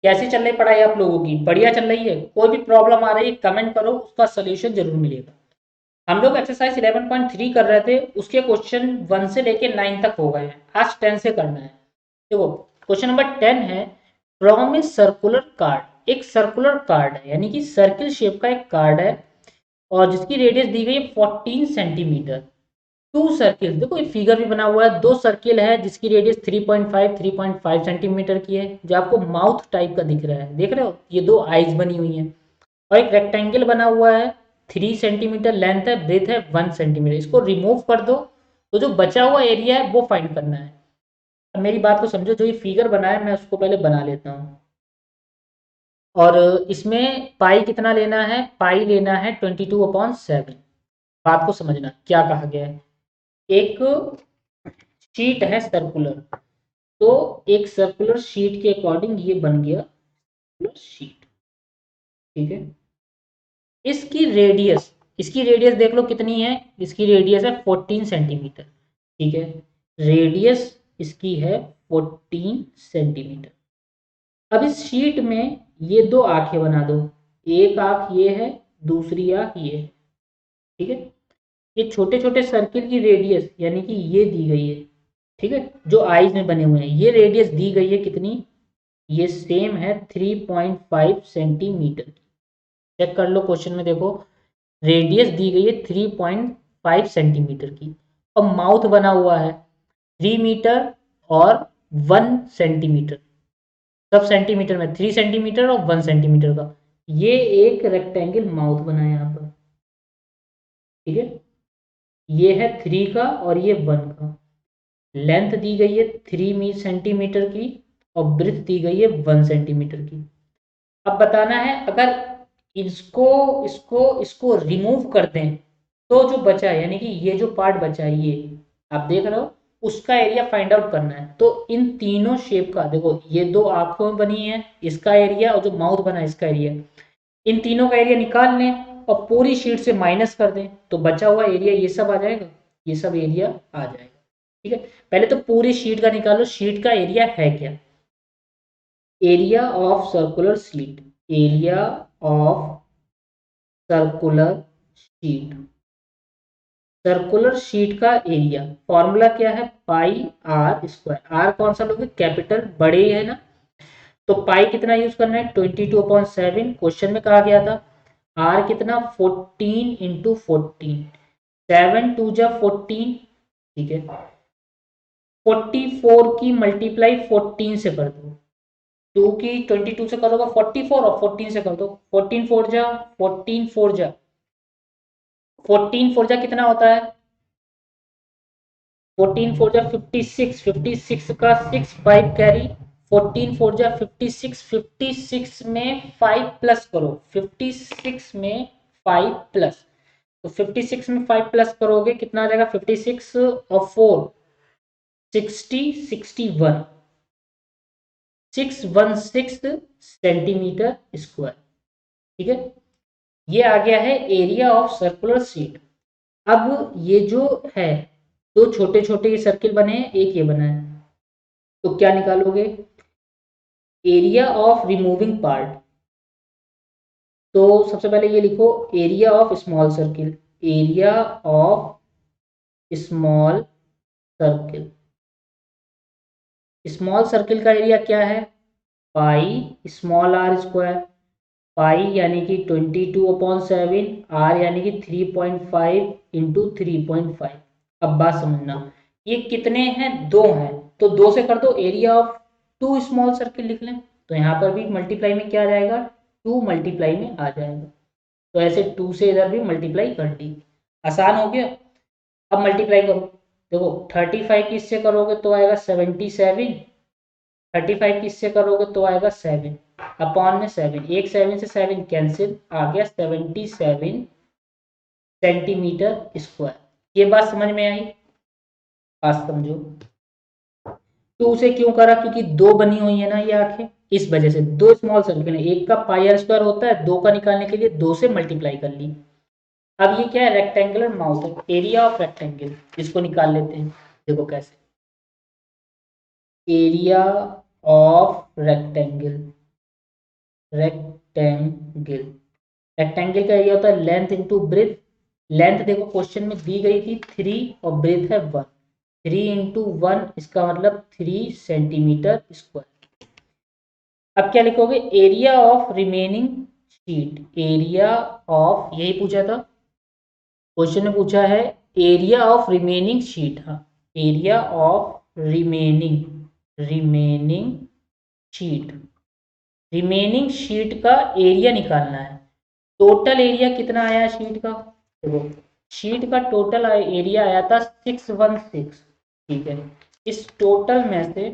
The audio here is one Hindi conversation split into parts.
कैसी चल रही पढ़ाई आप लोगों की? बढ़िया चल रही है? कोई भी प्रॉब्लम आ रही है कमेंट करो, उसका सोल्यूशन जरूर मिलेगा। हम लोग एक्सरसाइज 11.3 कर रहे थे, उसके क्वेश्चन 1 से लेके 9 तक हो गए हैं, आज 10 से करना है। देखो क्वेश्चन नंबर 10 है, फ्रॉम ए सर्कुलर कार्ड। एक सर्कुलर कार्ड है, यानी कि सर्किल शेप का एक कार्ड है और जिसकी रेडियस दी गई है 14 सेंटीमीटर। टू सर्किल, देखो ये फिगर भी बना हुआ है, दो सर्किल है जिसकी रेडियस 3.5 सेंटीमीटर की है, जो आपको माउथ टाइप का दिख रहा है, देख रहे हो, ये दो आईज बनी हुई हैं। और एक रेक्टेंगल बना हुआ है, 3 सेंटीमीटर लेंथ है, ब्रेथ है 1 सेंटीमीटर। इसको रिमूव कर दो तो जो बचा हुआ एरिया है वो फाइंड करना है। अब मेरी बात को समझो, जो ये फिगर बना है मैं उसको पहले बना लेता हूँ। और इसमें पाई कितना लेना है? पाई लेना है 22/7। बात को समझना क्या कहा गया है। एक शीट है सर्कुलर, तो एक सर्कुलर शीट के अकॉर्डिंग ये बन गया सर्कुलर शीट, ठीक है। इसकी रेडियस देख लो कितनी है, इसकी रेडियस है 14 सेंटीमीटर, ठीक है। रेडियस इसकी है 14 सेंटीमीटर। अब इस शीट में ये दो आंखें बना दो, एक आंख ये है, दूसरी आंख ये है, ठीक है। ये छोटे छोटे सर्किल की रेडियस यानी कि ये दी गई है, ठीक है, जो आईज में बने हुए हैं, ये रेडियस दी गई है कितनी? ये सेम है 3.5 सेंटीमीटर की। चेक कर लो क्वेश्चन में, देखो रेडियस दी गई है 3.5 सेंटीमीटर की और माउथ बना हुआ है 3 मीटर और 1 सेंटीमीटर। सब सेंटीमीटर में 3 सेंटीमीटर और 1 सेंटीमीटर का ये एक रेक्टेंगल माउथ बना है यहाँ पर, ठीक है। ये है 3 का और ये 1 का। लेंथ दी गई है 3 सेंटीमीटर की और ब्रेथ दी गई है 1 सेंटीमीटर की। अब बताना है, अगर इसको इसको इसको रिमूव कर दें तो जो बचा है, यानी कि ये जो पार्ट बचा है, ये आप देख रहे हो, उसका एरिया फाइंड आउट करना है। तो इन तीनों शेप का देखो, ये दो आंखों में बनी है, इसका एरिया, और जो माउथ बना है इसका एरिया, इन तीनों का एरिया निकाल लें और पूरी शीट से माइनस कर दें तो बचा हुआ एरिया ये सब आ जाएगा, ये सब एरिया आ जाएगा, ठीक है। पहले तो पूरी शीट का निकालो, शीट का एरिया है क्या? Area of circular sheet, area of circular sheet, circular sheet का एरिया फॉर्मूला क्या है? पाई आर स्क्वायर। आर कौन सा लोगे? कैपिटल, बड़े है ना, तो पाई कितना यूज करना है? 22/7। क्वेश्चन में कहा गया था आर कितना? 14 इंटू 14, 7 2 जा 14, ठीक है। 44 की मल्टीप्लाई 14 से कर दो, 2 की 22 से करोगे 44 और 14 से कर दो, 14 4 जा 14 4 जा 14 4 जा कितना होता है? 14 4 जा 56, 56 का 6 5 कैरी, 14 4 जा 56, 56 में 5 प्लस करो, 56 में 5 प्लस, तो 56 में 5 प्लस करोगे कितना आ जाएगा? 56 और 4 60, 61, 616 सेंटीमीटर स्क्वायर, ठीक है। ये आ गया है एरिया ऑफ सर्कुलर शीट। अब ये जो है, दो छोटे छोटे सर्किल बने हैं, एक ये बना है, तो क्या निकालोगे? Area of removing part. तो सबसे पहले ये लिखो, area of small circle, area of small circle. Small circle का एरिया क्या है? पाई स्मॉल आर स्क्वायर, पाई यानी कि 22/7, आर यानी कि 3.5 इंटू 3.5। अब बात समझना, ये कितने हैं? दो हैं, तो दो से कर दो, area of two small circle लिख लें, तो यहाँ पर भी मल्टीप्लाई में क्या आ जाएगा? 2 मल्टीप्लाई में आ जाएगा, तो ऐसे 2 से इधर भी मल्टीप्लाई कर दी, आसान हो गया। अब मल्टीप्लाई करो, देखो 35 किससे करोगे तो आएगा 77, 35 किससे करोगे तो आएगा 7, अपॉन में 7, एक 7 से 7 कैंसिल, आ गया 77 सेंटीमीटर स्क्वायर। ये बात समझ में आई? आज समझो, 2 से क्यों करा? क्योंकि दो बनी हुई है ना ये आंखें, इस वजह से दो स्मॉल सर्किल है, एक का पाई आर स्क्वायर होता है, दो का निकालने के लिए दो से मल्टीप्लाई कर ली। अब ये क्या है? रेक्टेंगुलर माउथ है, एरिया ऑफ रेक्टेंगल, इसको निकाल लेते हैं। देखो कैसे, area of rectangle, rectangle. Rectangle का एरिया होता है लेंथ इंटू ब्रेथ। लेंथ देखो क्वेश्चन में दी गई थी 3 और ब्रेथ है 1। 3 इंटू 1 इसका मतलब 3 सेंटीमीटर स्क्वायर। अब क्या लिखोगे, area of remaining sheet. Area of, यही पूछा था क्वेश्चन में, पूछा है एरिया ऑफ रिमेनिंग शीट। हाँ, area of remaining sheet. Remaining sheet का एरिया निकालना है। टोटल एरिया कितना आया शीट का, देखो शीट का टोटल एरिया आया था 616। ठीक है, इस टोटल में से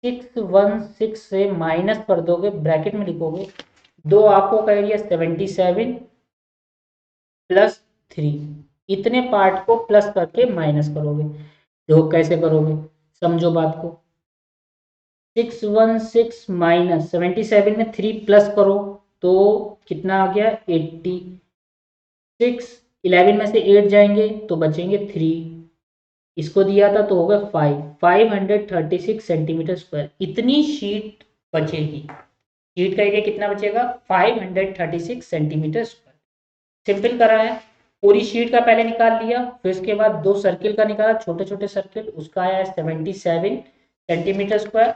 616 से माइनस कर दोगे, ब्रैकेट में लिखोगे दो आंखों का एरिया 77 प्लस 3। इतने पार्ट को प्लस करके माइनस करोगे। देखो कैसे करोगे, समझो बात को। 616 माइनस 77 में 3 प्लस करो तो कितना आ गया 86। 11 में से 8 जाएंगे तो बचेंगे 3। इसको दिया था तो होगा 536 सेंटीमीटर स्क्वायर। इतनी शीट बचेगी। शीट का एरिया कितना बचेगा, 536 सेंटीमीटर स्क्वायर। सिंपल करा है। पूरी शीट का पहले निकाल लिया, फिर उसके बाद दो सर्किल का निकाला, छोटे छोटे सर्किल, उसका आया 77 सेंटीमीटर स्क्वायर।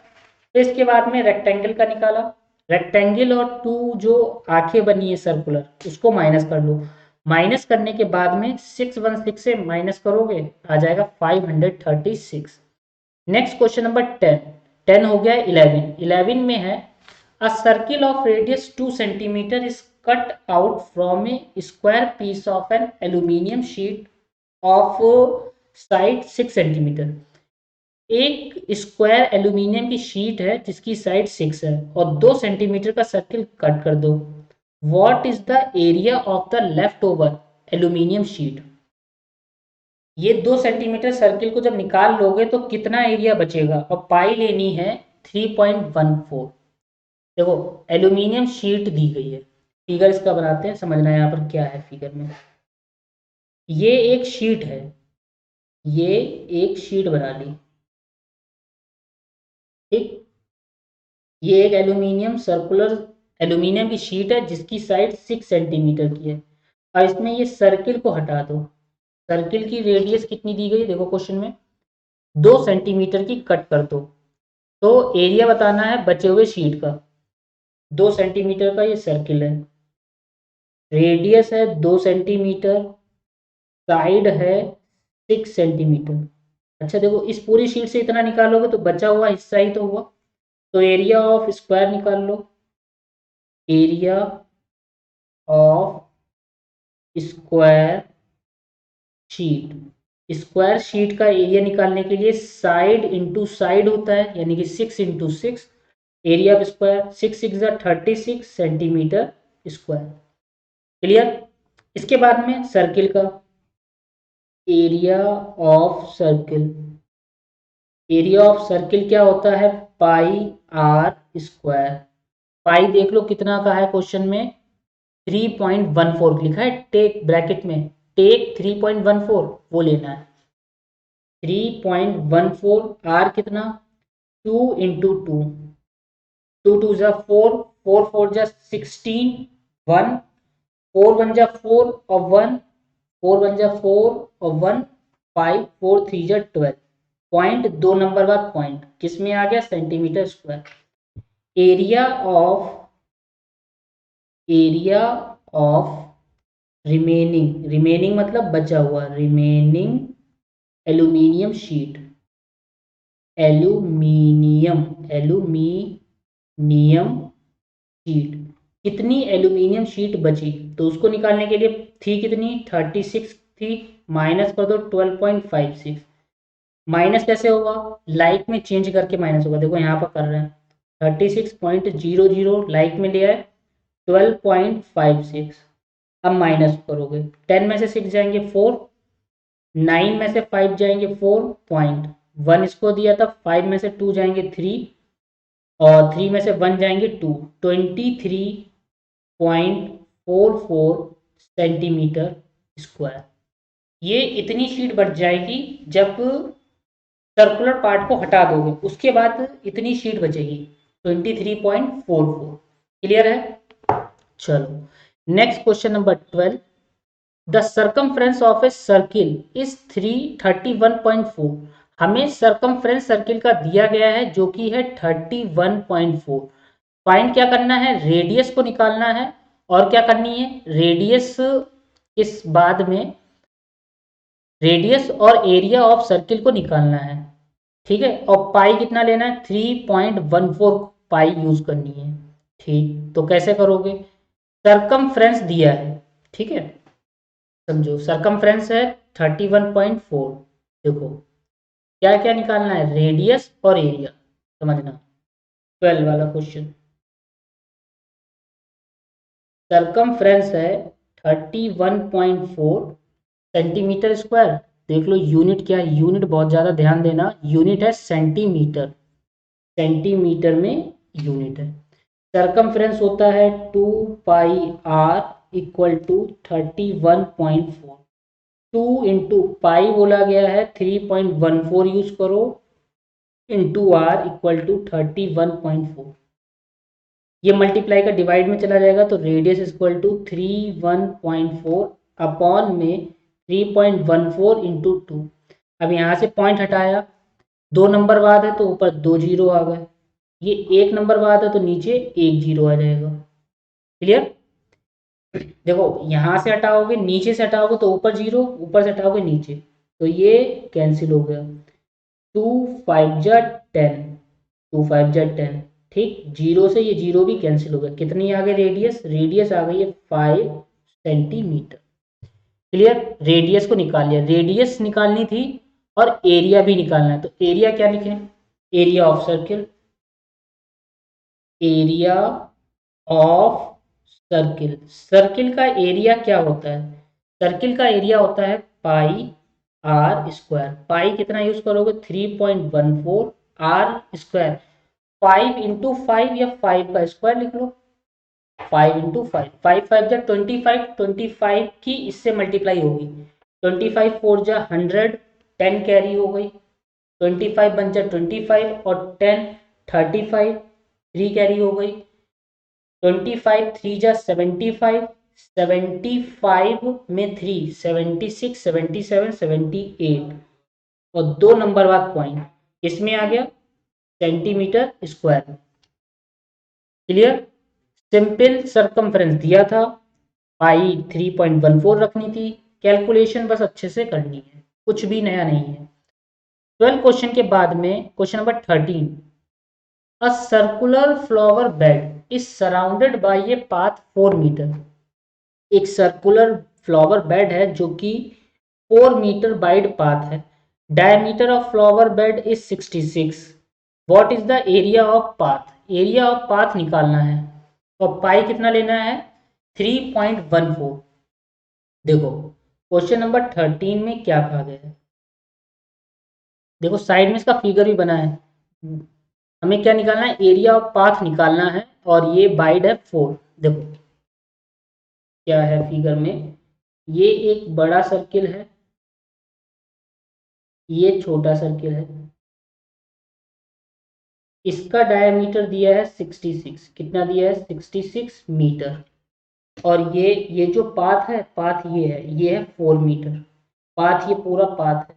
फिर इसके बाद में रेक्टेंगल का निकाला। रेक्टेंगल और टू जो आंखें बनी है सर्कुलर, उसको माइनस कर लो। माइनस करने के बाद में 616 से माइनस करोगे आ जाएगा 536। Next question number 10। 10 हो गया 11। 11 में है a circle of radius 2 centimetre is cut out from a square piece of an aluminium sheet of side 6 centimetre. एक स्क्वायर एल्यूमिनियम की शीट है जिसकी साइड 6 है और 2 सेंटीमीटर का सर्किल कट कर दो। What is the area of the left over aluminium sheet. ये 2 सेंटीमीटर सर्किल को जब निकाल लोगे तो कितना एरिया बचेगा, और पाई लेनी है 3.14। देखो एल्यूमिनियम शीट दी गई है, फिगर इसका बनाते हैं, समझना है यहाँ पर क्या है फिगर में। ये एक शीट है, ये एक शीट बना ली, ठीक। ये एक एल्यूमिनियम सर्कुलर एल्यूमिनियम की शीट है जिसकी साइड 6 सेंटीमीटर की है। और इसमें ये सर्किल को हटा दो। सर्किल की रेडियस कितनी दी गई है, देखो क्वेश्चन में 2 सेंटीमीटर की कट कर दो। तो एरिया बताना है बचे हुए शीट का। 2 सेंटीमीटर का ये सर्किल है, रेडियस है 2 सेंटीमीटर, साइड है 6 सेंटीमीटर। अच्छा देखो इस पूरी शीट से इतना निकालोगे तो बचा हुआ हिस्सा ही तो हुआ। तो एरिया ऑफ स्क्वायर निकाल लो। Area of square sheet. Square sheet का एरिया निकालने के लिए साइड इंटू साइड होता है, यानी कि 6 into 6। Area of square 6 6 36 centimetre square. Clear. इसके बाद में सर्किल का area of circle. Area of circle क्या होता है, पाई आर स्क्वायर। पाई देख लो कितना का है क्वेश्चन में, 3.14 लिखा है, टेक ब्रैकेट में टेक 3.14 वो लेना है। 3.14 आर कितना 2 इंटू 2, 2 2 जा 4, 4 4 जा 16, 1 4 1 जा 4 और 1, 4 1 जा 4 और 1, 5 4 3 जा 12। पॉइंट 2 नंबर बाद पॉइंट किस में आ गया, centimetre square. Area of remaining मतलब बचा हुआ, remaining aluminium sheet. Aluminium sheet. कितनी एल्यूमिनियम शीट बची, तो उसको निकालने के लिए थी कितनी 36 थी, माइनस कर दो 12.56। माइनस कैसे होगा, लाइक में चेंज करके माइनस होगा। देखो यहाँ पर कर रहे हैं 36.00 लाइक में लिया है 12.56। अब माइनस करोगे 10 में से 6 जाएंगे 4, 9 में से 5 जाएंगे 4.1 इसको दिया था, 5 में से 2 जाएंगे 3 और 3 में से 1 जाएंगे 2, 23.44 सेंटीमीटर स्क्वायर। ये इतनी शीट बढ़ जाएगी जब सर्कुलर पार्ट को हटा दोगे, उसके बाद इतनी शीट बचेगी 23.44। क्लियर है? चलो next question number 12। The circumference of a circle is 331.4। हमें सर्कमफ्रेंस सर्किल का दिया गया है जो कि है 31.4। फाइंड क्या करना है, रेडियस को निकालना है। और क्या करनी है, रेडियस इस बाद में रेडियस और एरिया ऑफ सर्किल को निकालना है। ठीक है, और पाई कितना लेना है, 3.14 पाई यूज करनी है। ठीक, तो कैसे करोगे, सरकमफ्रेंस दिया है, ठीक है, समझो सरकमफ्रेंस है 31.4। देखो क्या क्या निकालना है, रेडियस और एरिया, समझना। 12 वाला क्वेश्चन, सरकमफ्रेंस है 31.4 सेंटीमीटर स्क्वायर। देख लो यूनिट क्या है, यूनिट बहुत ज्यादा ध्यान देना, यूनिट है सेंटीमीटर, सेंटीमीटर में यूनिट है। सरकमफ्रेंस होता है 2 पाई आर इक्वल टू 31.4। 2 × पाई बोला गया है, 3.14 यूज करो, इंटू आर इक्वल टू 31.4। ये मल्टीप्लाई का डिवाइड में चला जाएगा तो रेडियस इक्वल टू 31.4 अपॉन में 3.14 इंटू 2। अब यहाँ से पॉइंट हटाया, 2 नंबर बाद है तो ऊपर 2 जीरो आ गए, ये 1 नंबर बाद है तो नीचे 1 जीरो आ जाएगा। क्लियर? देखो यहाँ से हटाओगे, नीचे से हटाओगे तो ऊपर जीरो, ऊपर से हटाओगे नीचे, तो ये कैंसिल हो गया। 2 × 5 = 10, 2 × 5 = 10। ठीक, जीरो से ये जीरो भी कैंसिल हो गया, कितनी आ गई रेडियस, रेडियस आ गई है 5 सेंटीमीटर। क्लियर? रेडियस को निकाल लिया, रेडियस निकालनी थी और एरिया भी निकालना है, तो एरिया क्या लिखें, area of circle, area of circle. Circle का एरिया क्या होता है, सर्किल का एरिया होता है पाई आर स्क्वायर। पाई कितना यूज करोगे, 3.14 आर स्क्वायर, 5 × 5 या 5 का स्क्वायर लिख लो, 5 × 5, 5×5 = 25 की इससे मल्टीप्लाई होगी, 25×4 = 100, 10 कैरी हो गई, 25 बन जा 25 और 10 35, 3 कैरी हो गई, 25 3 जा 75, 75 में 3 76, 77, 78 और 2 नंबर बाद पॉइंट, इसमें आ गया centimetre square. Clear? Simple circumference दिया था, पाई 3.14 रखनी थी, कैलकुलेशन बस अच्छे से करनी है, कुछ भी नया नहीं है। 12 क्वेश्चन के बाद में question number 13। A circular flower bed is surrounded by a path 4 metre. एक सर्कुलर फ्लावर बेड है जो कि 4 मीटर वाइड पाथ है। Diameter of flower bed is 66। What is the area of path, area of path निकालना है और पाई कितना लेना है, 3.14। देखो क्वेश्चन नंबर 13 में क्या कहा गया है, देखो साइड में इसका फिगर भी बना है। हमें क्या निकालना है, एरिया ऑफ पाथ निकालना है और ये वाइड है 4। देखो क्या है फिगर में, ये एक बड़ा सर्किल है, ये छोटा सर्किल है, इसका डायमीटर दिया है 66, कितना दिया है 66 मीटर। और ये जो पाथ है, पाथ ये है 4 मीटर, पाथ ये पूरा पाथ है,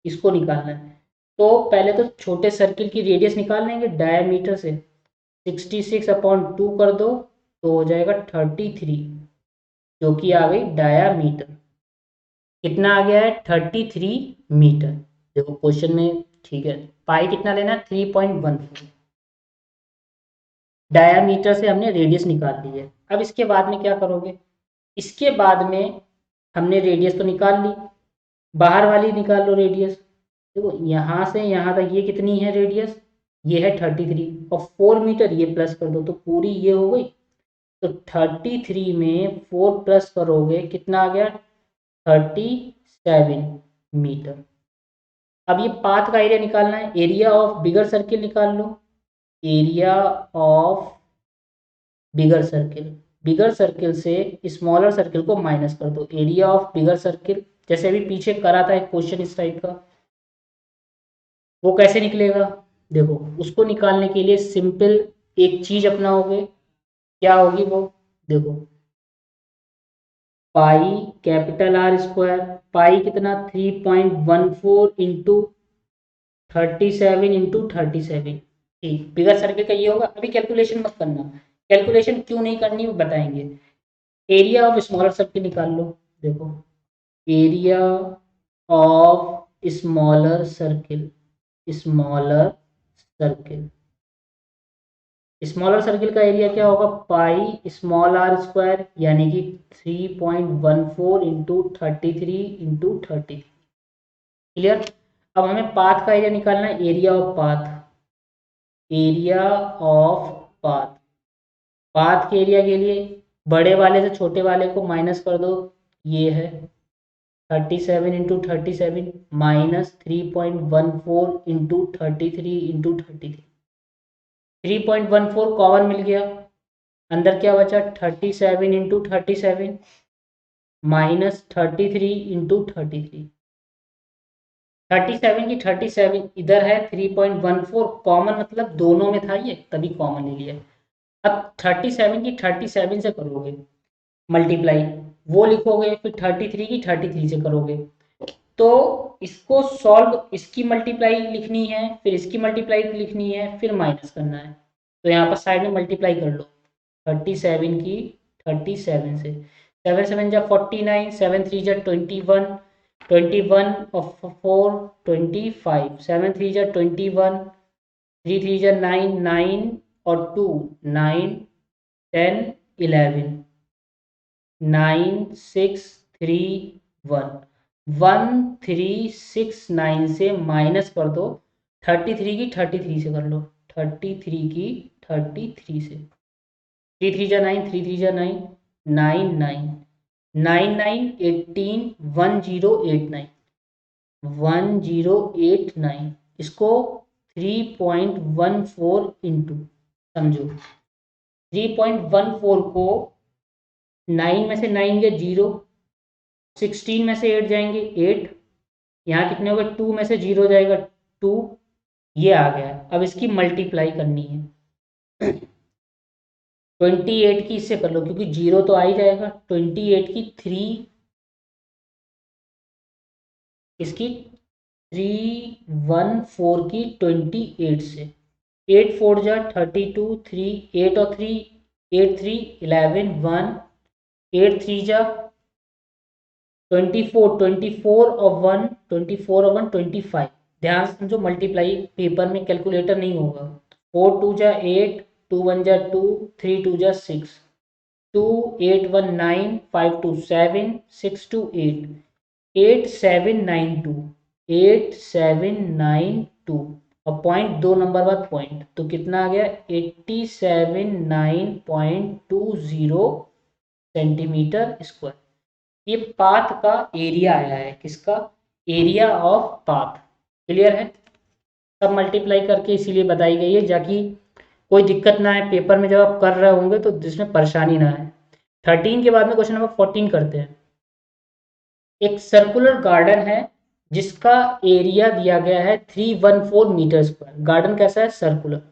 इसको निकालना है। तो पहले तो छोटे सर्किल की रेडियस निकाल लेंगे डायमीटर से, 66/2 कर दो तो हो जाएगा 33, जो कि आ गई डायामीटर। कितना आ गया है, 33 मीटर। देखो क्वेश्चन में, ठीक है, पाई कितना लेना है, 3.14। डायामीटर से हमने रेडियस निकाल ली है। अब इसके बाद में क्या करोगे, इसके बाद में हमने रेडियस तो निकाल ली, बाहर वाली निकाल लो रेडियस। देखो यहाँ से यहाँ तक ये कितनी है रेडियस, ये है 33 और 4 मीटर, ये प्लस कर दो तो पूरी ये हो गई। तो 33 में 4 प्लस करोगे कितना आ गया, 37 मीटर। अब ये पाथ का एरिया निकालना है, एरिया ऑफ बिगर सर्किल निकाल लो, area of bigger circle, bigger circle से स्मॉलर सर्किल को माइनस कर दो, एरिया ऑफ बिगर सर्किल, जैसे अभी पीछे करा था एक क्वेश्चन इस टाइप का, वो कैसे निकलेगा। देखो उसको निकालने के लिए सिंपल एक चीज अपनाओगे, क्या होगी वो, देखो पाई कैपिटल आर स्क्वायर, पाई कितना 3.14 इंटू 37 इंटू 37। ठीक, बिगर सर्किल का ये होगा। अभी कैलकुलेशन मत करना, कैलकुलेशन क्यों नहीं करनी वो बताएंगे। एरिया ऑफ स्मॉलर सर्किल निकाल लो। देखो area of smaller circle, smaller circle, smaller circle का एरिया क्या होगा, पाई स्मॉल आर स्क्वायर यानी कि 3.14 इंटू 33 इंटू 30। क्लियर। अब हमें पाथ का एरिया निकालना है, area of path, area of path. Path के एरिया के लिए बड़े वाले से छोटे वाले को माइनस कर दो, ये है 37 into 37 minus 3.14 into 33 into 33। 3.14 common मिल गया, अंदर क्या बचा 37 इंटू 37 माइनस 33 इंटू 33। 37 की 37 इधर है, 3.14 कॉमन मतलब दोनों में था ये, तभी कॉमन ले लिया। अब 37 की 37 से करोगे मल्टीप्लाई, वो लिखोगे, फिर 33 की 33 से करोगे, तो इसको सॉल्व, इसकी मल्टीप्लाई लिखनी है, फिर इसकी मल्टीप्लाई लिखनी है, फिर माइनस करना है। तो यहाँ पर साइड में मल्टीप्लाई कर लो 37 की 37 से, 7 7 जा 49, 7 3 जा 21, 21 और 4 25, 7 3 जा 21, 3 3 जा 9, 9 और 2 9, 10 11, 9 6 3 1, 1369 से माइनस कर दो 33 की 33 से कर लो, 33 की 33 से, 3 3 जा 9, 3 3 जा 9, 9 9 9 9 18 1089, 1089। इसको 3.14 इंटू, समझो 3.14 को 9 में से 9 गया 0, 16 में से 8 जाएंगे 8, यहाँ कितने हो गए 2 में से 0 जाएगा 2, ये आ गया। अब इसकी मल्टीप्लाई करनी है 28 की इससे कर लो, क्योंकि 0 तो आ ही जाएगा, 28 की 3, इसकी 314 की 28 से, 8 4 जा 32, 3 8 और 3 8 3 11 1, 8 3 जा 24, 24 और 1 24 और 1 25। ध्यान से समझो, मल्टीप्लाई पेपर में कैलकुलेटर नहीं होगा। 4 2 जा 8, 2 1 जा 2, 3 2 जा 6, 2 8 1 9, 5 2 7, 6 2 8, 8 7 9 2, 8 7 9 2 और पॉइंट 2 नंबर बाद पॉइंट, तो कितना आ गया 87.920 सेंटीमीटर स्क्वायर। ये पाथ का एरिया आया है, किसका, एरिया ऑफ पाथ। क्लियर है। सब मल्टीप्लाई करके इसीलिए बताई गई है, जाकि कोई दिक्कत ना है पेपर में जब आप कर रहे होंगे तो जिसमें परेशानी ना है। 13 के बाद में क्वेश्चन नंबर 14 करते हैं। एक सर्कुलर गार्डन है जिसका एरिया दिया गया है 314 मीटर स्क्वायर। गार्डन कैसा है, सर्कुलर।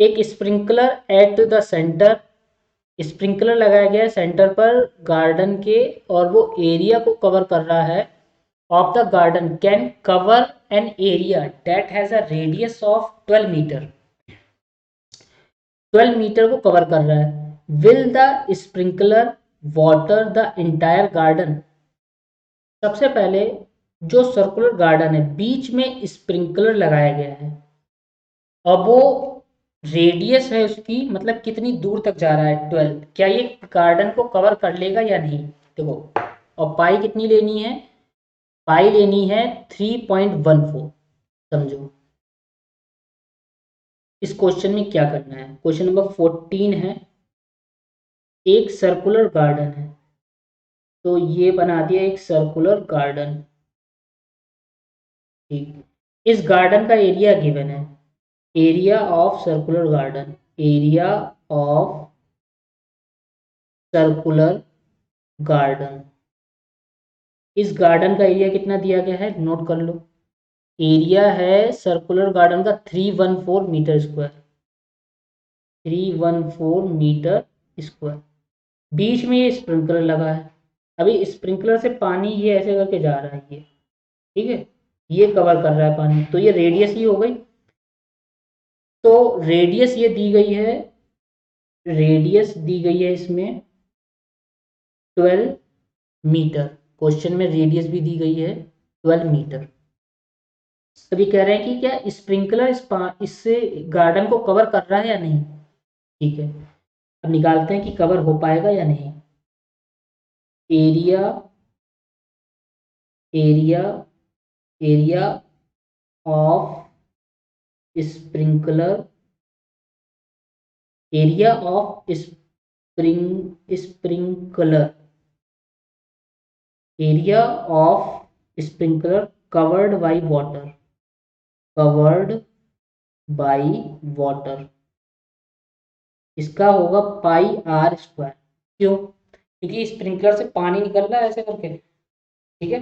एक sprinkler at the centre, sprinkler लगाया गया है सेंटर पर गार्डन के, और वो एरिया को कवर कर रहा है of the garden can cover an area that has a radius of 12 metre. 12 metre को कवर कर रहा है। Will the sprinkler water the entire garden. सबसे पहले जो सर्कुलर गार्डन है बीच में स्प्रिंकलर लगाया गया है, अब वो रेडियस है उसकी, मतलब कितनी दूर तक जा रहा है 12, क्या ये गार्डन को कवर कर लेगा या नहीं। देखो, और पाई कितनी लेनी है, पाई लेनी है 3.14। समझो इस क्वेश्चन में क्या करना है। क्वेश्चन नंबर 14 है, एक सर्कुलर गार्डन है, तो ये बना दिया एक सर्कुलर गार्डन। ठीक, इस गार्डन का एरिया गिवन है, area of circular garden, area of circular garden. इस गार्डन का एरिया कितना दिया गया है, नोट कर लो। एरिया है सर्कुलर गार्डन का 314 मीटर स्क्वायर, 314 मीटर स्क्वायर। बीच में ये स्प्रिंकलर लगा है, अभी स्प्रिंकलर से पानी ये ऐसे करके जा रहा है, ये ठीक है, ये कवर कर रहा है पानी, तो ये रेडियस ही हो गई। तो रेडियस ये दी गई है, रेडियस दी गई है इसमें 12 मीटर। क्वेश्चन में रेडियस भी दी गई है 12 मीटर। सभी कह रहे हैं कि क्या स्प्रिंकलर इससे गार्डन को कवर कर रहा है या नहीं। ठीक है, अब निकालते हैं कि कवर हो पाएगा या नहीं। Area area area of sprinkler, area of sprinkler, area of sprinkler covered by water, covered by water, इसका होगा पाई आर स्क्वायर। क्यों? क्योंकि स्प्रिंकलर से पानी निकल रहा है ऐसे करके, ठीक है,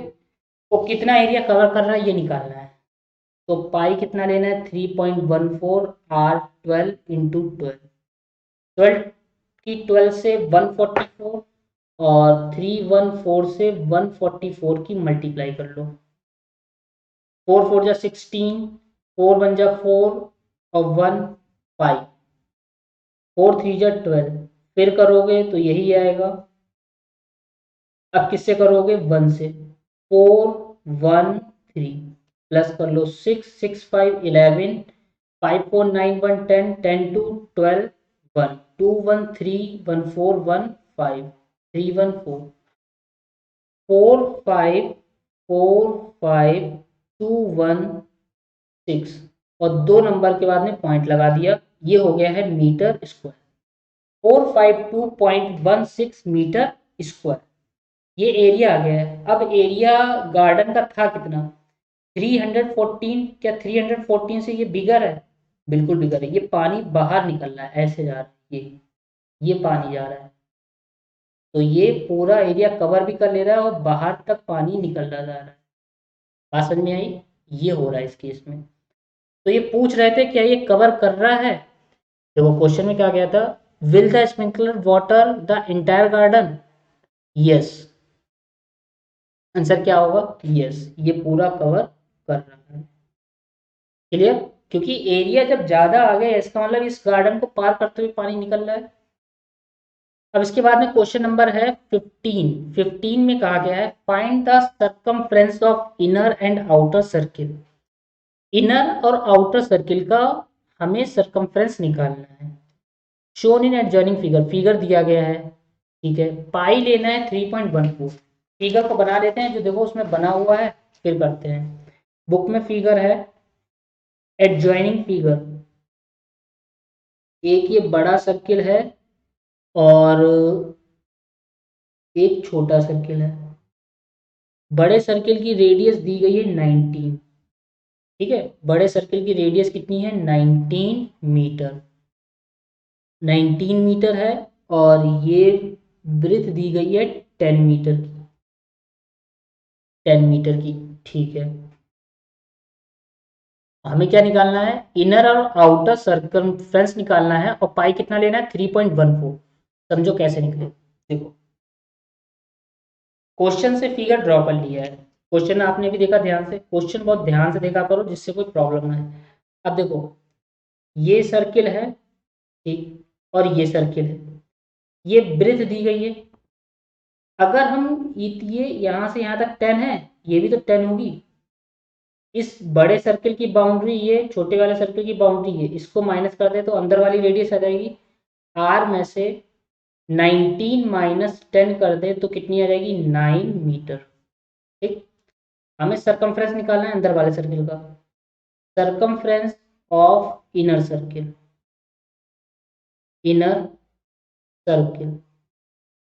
तो कितना एरिया कवर कर रहा है ये निकालना है। तो पाई कितना लेना है, 3.14 आर 12 इंटू 12 की 12 से 144 और 314 से 144 की मल्टीप्लाई कर लो। 4 4 जा 16, 4 1 जा 4 और 1 5, 4 3 जा 12, फिर करोगे तो यही आएगा। अब किससे करोगे, 1 से, 4 1 3 प्लस कर लो 6 6 5 11, 5 4 9 1 10 10 2 12 1 2 1 3 1 4 1 5 3 1 4 4 5 4 5 2 1 6 और 2 नंबर के बाद में पॉइंट लगा दिया, ये हो गया है मीटर स्क्वायर। 452.16 मीटर स्क्वायर ये एरिया आ गया है। अब एरिया गार्डन का था कितना, 314। क्या 314 से ये बिगर है? बिल्कुल बिगर है। ये पानी बाहर निकल रहा है, ऐसे जा रहा है, ये पानी जा रहा है, तो ये पूरा एरिया कवर भी कर ले रहा है और बाहर तक पानी निकल रहा जा रहा है। बात समझ में आई? ये हो रहा है इस केस में। तो ये पूछ रहे थे क्या ये कवर कर रहा है। देखो क्वेश्चन में क्या गया था, will the sprinkler water the entire garden, yes. Answer क्या होगा, यस, ये पूरा कवर कर रहा है। क्लियर? क्योंकि एरिया जब ज्यादा आ गया इसका मतलब इस गार्डन को पार करते हुए पानी निकल रहा है। अब इसके बाद में क्वेश्चन नंबर है 15 में कहा गया है find the circumference of inner and outer circle. Inner और आउटर सर्किल का हमें सर्कमफ्रेंस निकालना है। Shown in adjoining figure, figure दिया गया है, ठीक है, पाई लेना है 3.14। फिगर को बना लेते हैं, जो देखो उसमें बना हुआ है, फिर करते हैं। बुक में फिगर है एडजॉइनिंग फिगर, एक ये बड़ा सर्किल है और एक छोटा सर्किल है। बड़े सर्किल की रेडियस दी गई है 19, ठीक है, बड़े सर्किल की रेडियस कितनी है, 19 मीटर, 19 मीटर है, और ये ब्रेथ दी गई है 10 मीटर की, 10 मीटर की, ठीक है। हमें क्या निकालना है, इनर और आउटर सर्कमफ्रेंस निकालना है, और पाई कितना लेना है, 3.14। समझो कैसे निकले। देखो क्वेश्चन से फिगर ड्रॉ कर लिया है, क्वेश्चन आपने भी देखा ध्यान से, क्वेश्चन बहुत ध्यान से देखा करो जिससे कोई प्रॉब्लम ना है। अब देखो ये सर्किल है, ठीक, और ये सर्किल है, ये ब्रेथ दी गई है। अगर हम ये यहाँ से यहाँ तक 10 है, ये भी तो 10 होगी। इस बड़े सर्किल की बाउंड्री, ये छोटे वाले सर्किल की बाउंड्री है, इसको माइनस कर दे तो अंदर वाली रेडियस आ जाएगी। आर में से 19 माइनस 10 कर दे तो कितनी आ जाएगी, 9 मीटर, ठीक। हमें सरकमफ्रेंस निकालना है अंदर वाले सर्किल का, circumference of inner circle, inner circle,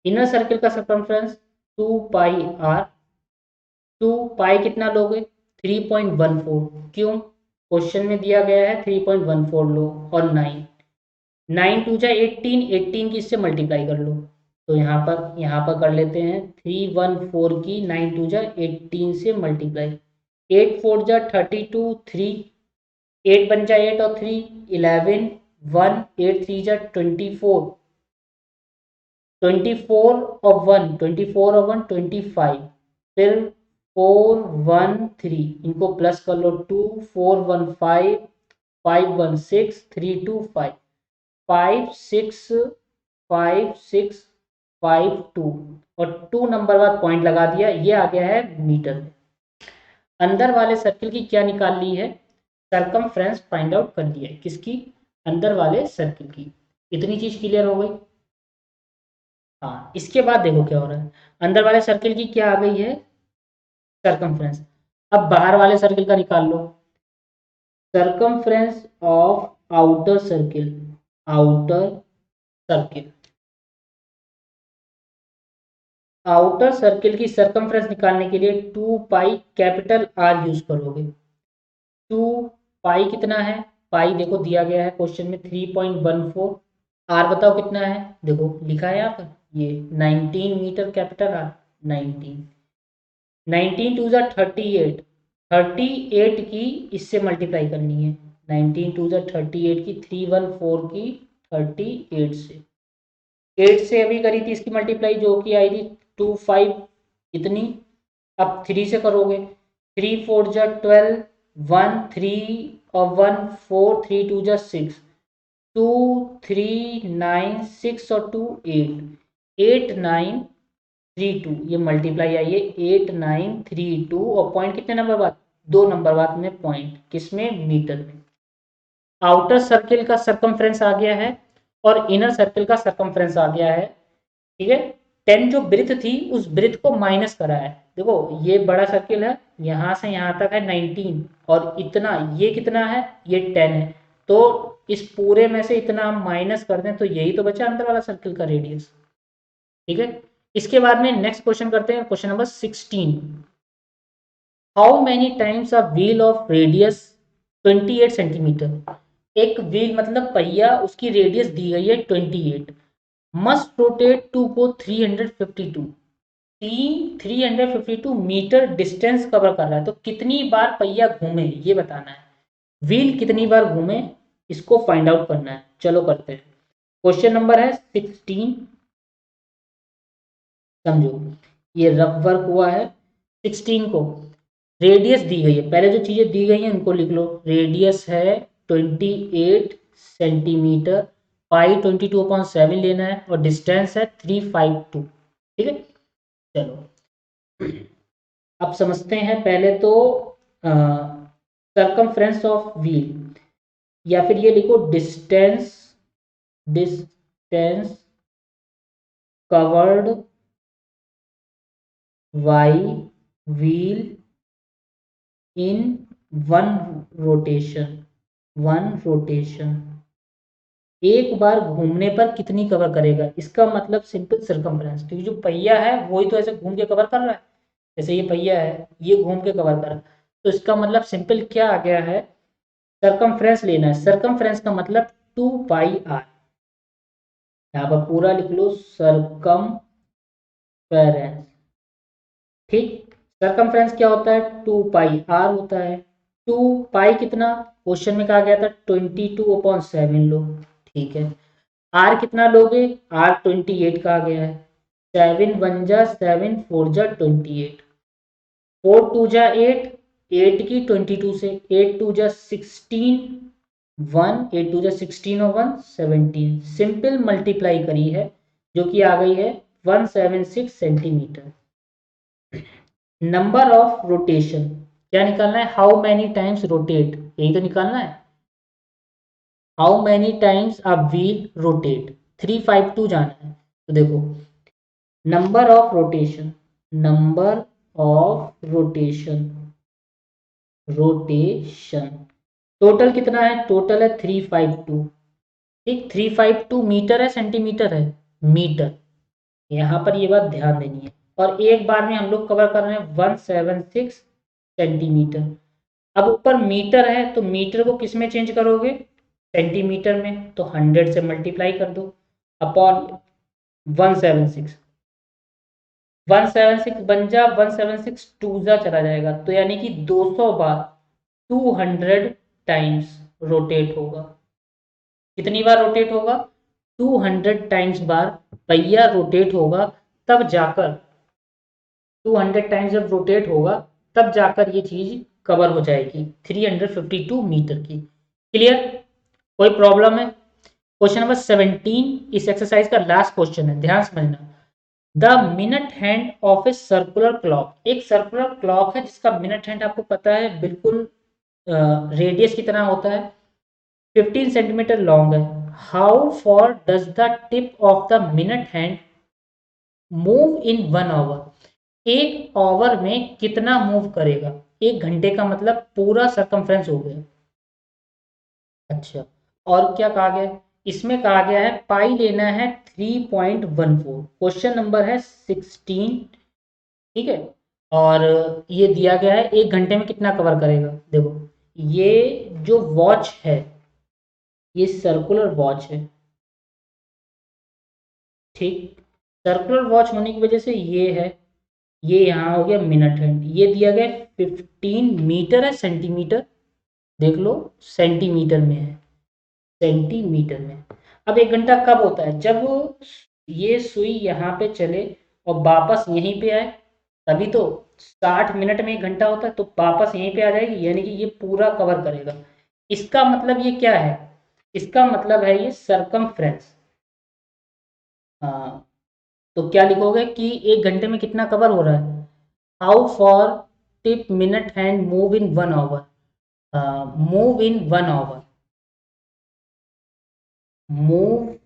inner circle का सरकमफ्रेंस 2 पाई आर। 2 पाई कितना लोगे, 3.14। क्यों, क्वेश्चन में दिया गया है 3.14 लो, और 9 9 2 जा 18, 18 की इससे मल्टीप्लाई कर लो, तो यहाँ पर कर लेते हैं 314 की 9 2 जा 18 से मल्टीप्लाई, 8 4 जा 32, 3 8 बन जा 8 और 3 11, 1 8 3 जा 24, 24 और 1 25, फिर 4 1 3, इनको प्लस कर लो, 2 4 1 5 5 1 6 3 2 5 5 6 5 6 5 2 और 2 नंबर बाद पॉइंट लगा दिया, ये आ गया है मीटर में। अंदर वाले सर्किल की क्या निकाल ली है, सरकमफ्रेंस फाइंड आउट कर लिया है, किसकी, अंदर वाले सर्किल की। इतनी चीज क्लियर हो गई। हाँ, इसके बाद देखो क्या हो रहा है, अंदर वाले सर्किल की क्या आ गई है, सरकमफ्रेंस। अब बाहर वाले सर्किल का निकाल लो, circumference of outer circle, outer circle, outer circle की सरकमफ्रेंस निकालने के लिए 2 पाई कैपिटल आर यूज करोगे। 2 पाई कितना है, पाई देखो दिया गया है क्वेश्चन में 3.14, आर बताओ कितना है, देखो लिखा है यहाँ पर, ये 19 मीटर कैपिटल आर, 19, 19 टू ज़ा 38, 38 की इससे मल्टीप्लाई करनी है, 19 टू ज़ा 38 की 314 की 38 से, 8 से अभी करी थी इसकी मल्टीप्लाई जो कि आई थी 25 इतनी, अब 3 से करोगे, 3 4 जा 12, 1 3 और 1 4, 3 2 जा 6, 2 3 9 6 और 2 8, 8 9 3 2, ये मल्टीप्लाई आई है 8 9 3 2 और पॉइंट कितने नंबर बाद, 2 नंबर बाद में पॉइंट, किसमें, मीटर में। आउटर सर्किल का सरकमफ्रेंस आ गया है और इनर सर्किल का सरकमफ्रेंस आ गया है, ठीक है। 10 जो ब्रिथ थी उस ब्रिथ को माइनस करा है, देखो ये बड़ा सर्किल है, यहां से यहां तक है 19 और इतना ये कितना है, ये 10 है, तो इस पूरे में से इतना हम माइनस कर दें तो यही तो बचा अंदर वाला सर्किल का रेडियस, ठीक है। इसके बाद में नेक्स्ट क्वेश्चन करते हैं, question number 16, how many times a wheel of radius 28 centimetre, एक व्हील मतलब पहिया, उसकी रेडियस दी गई है 28, must rotate to go 352, 352 metre distance cover कर रहा है, तो कितनी बार पहिया घूमे ये बताना है, व्हील कितनी बार घूमे इसको फाइंड आउट करना है। चलो करते हैं, क्वेश्चन नंबर है 16, समझो ये रफ वर्क हुआ है। 16 को रेडियस दी गई है, पहले जो चीजें दी गई हैं उनको लिख लो, रेडियस है 28 सेंटीमीटर, पाई 22/7 लेना है और डिस्टेंस है 352, ठीक है। चलो अब समझते हैं, पहले तो सरकमफ्रेंस ऑफ व्हील, या फिर ये लिखो distance, distance covered by wheel in one rotation, one rotation, एक बार घूमने पर कितनी कवर करेगा, इसका मतलब सिंपल सरकमफ्रेंस, क्योंकि जो पहिया है वही तो ऐसे घूम के कवर कर रहा है, जैसे ये पहिया है ये घूम के कवर कर रहा है, तो इसका मतलब सिंपल क्या आ गया है, सरकमफ्रेंस लेना है, सरकमफ्रेंस का मतलब 2 पाई आर, यहाँ पर पूरा लिख लो सरकमफेरेंस, ठीक। सरकमफ्रेंस क्या होता है, 2 पाई आर होता है, 2 पाई कितना, क्वेश्चन में कहा गया था 22/7 लो, ठीक है। आर कितना लोगे, आर 28 का आ गया है, 7 1 जा 7 4 जा 28, 4 2 जा 8, 8 की 22 से, 8 2 जा 16, 1 8 2 जा 16 और 1 17, सिंपल मल्टीप्लाई करी है जो कि आ गई है 176 सेंटीमीटर। नंबर ऑफ रोटेशन क्या निकालना है, हाउ मैनी टाइम्स रोटेट, यही तो निकालना है, how many times a wheel rotate, 352 जाना है, तो देखो number of rotation, number of rotation, rotation total कितना है, टोटल है 352, ठीक। 352 मीटर है सेंटीमीटर है, मीटर, यहाँ पर ये बात ध्यान देनी है, और एक बार में हम लोग कवर कर रहे हैं 176 सेंटीमीटर। अब ऊपर मीटर है तो मीटर को किस में चेंज करोगे, सेंटीमीटर में, तो 100 से मल्टीप्लाई कर दो अपॉन 176, 176 बन जा 176 टू जा चला जाएगा, तो यानी कि 200 बार, 200 टाइम्स रोटेट होगा, कितनी बार रोटेट होगा, 200 टाइम्स बार पहिया रोटेट होगा, तब जाकर 200 टाइम्स जब रोटेट होगा तब जाकर ये चीज कवर हो जाएगी 352 मीटर की। क्लियर? कोई प्रॉब्लम है? क्वेश्चन नंबर 17 इस एक्सरसाइज का लास्ट क्वेश्चन है, ध्यान समझना। The minute hand of a circular clock, एक सर्कुलर क्लॉक है जिसका मिनट हैंड आपको पता है बिल्कुल रेडियस की तरह होता है, 15 सेंटीमीटर लॉन्ग है। How far does the tip of the minute hand move in 1 hour, एक आवर में कितना मूव करेगा? एक घंटे का मतलब पूरा सरकमफ्रेंस हो गया। अच्छा, और क्या कहा गया है? इसमें कहा गया है पाई लेना है 3.14। क्वेश्चन नंबर है 16, ठीक है। और ये दिया गया है एक घंटे में कितना कवर करेगा। देखो, ये जो वॉच है ये सर्कुलर वॉच है, ठीक। सर्कुलर वॉच होने की वजह से ये है, ये यहाँ हो गया मिनट हैंड, ये दिया गया 15 मीटर है, सेंटीमीटर देख लो, सेंटीमीटर में है, सेंटीमीटर में। अब एक घंटा कब होता है? जब ये सुई यहाँ पे चले और वापस यहीं पे आए, तभी तो 60 मिनट में एक घंटा होता है, तो वापस यहीं पे आ जाएगी, यानी कि ये पूरा कवर करेगा। इसका मतलब ये क्या है? इसका मतलब है ये सरकमफ्रेंस। हाँ, तो क्या लिखोगे कि एक घंटे में कितना कवर हो रहा है? How far tip minute hand move in 1 hour, move in 1 hour, move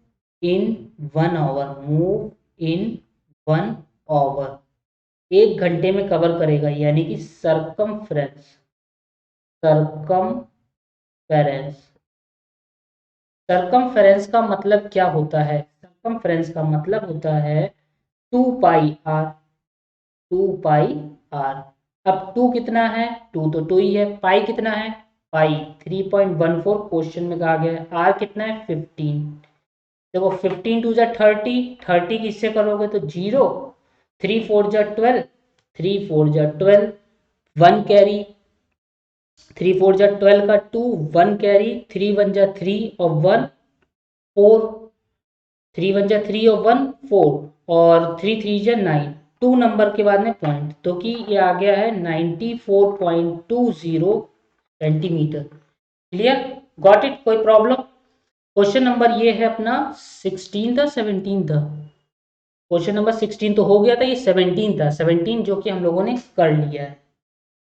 in 1 hour, move in 1 hour, एक घंटे में कवर करेगा, यानी कि सरकमफ्रेंस, सरकमफेरेंस। सरकमफेरेंस का मतलब क्या होता है? सरकमफेरेंस का मतलब होता है 2 पाई आर, 2 पाई आर। अब 2 कितना है? 2 तो 2 ही है। पाई कितना है? पाई 3.14 क्वेश्चन में कहा गया है। आर कितना है? 15। देखो 15 टू जा 30, 30 किससे करोगे तो 0, 3 4 जा 12, 3 4 जा 12, 1 कैरी, 3 4 जा 12 का 2, 1 कैरी, 3 1 जा 3 और 1 4, 3 1 जा 3 और 1 4, और 3 3 जा 9, 2 नंबर के बाद में पॉइंट, तो कि ये आ गया है 94.20 सेंटीमीटर। क्लियर? Got it? कोई प्रॉब्लम? क्वेश्चन नंबर ये है अपना 16 था, 17 था। क्वेश्चन नंबर 16 तो हो गया था, ये 17 था, 17 जो कि हम लोगों ने कर लिया है।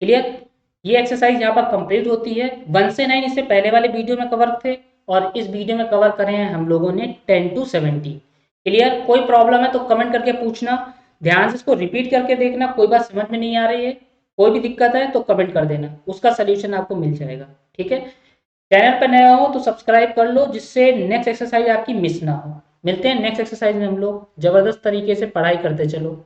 क्लियर? ये एक्सरसाइज यहाँ पर कंप्लीट होती है। 1 से 9 इससे पहले वाले वीडियो में कवर थे, और इस वीडियो में कवर करे हैं हम लोगों ने 10 to 70। क्लियर? कोई प्रॉब्लम है तो कमेंट करके पूछना, ध्यान से इसको रिपीट करके देखना, कोई बात समझ में नहीं आ रही है, कोई भी दिक्कत है तो कमेंट कर देना, उसका सोल्यूशन आपको मिल जाएगा। ठीक है? चैनल पर नया हो तो सब्सक्राइब कर लो, जिससे नेक्स्ट एक्सरसाइज आपकी मिस ना हो। मिलते हैं नेक्स्ट एक्सरसाइज में, हम लोग जबरदस्त तरीके से पढ़ाई करते चलो।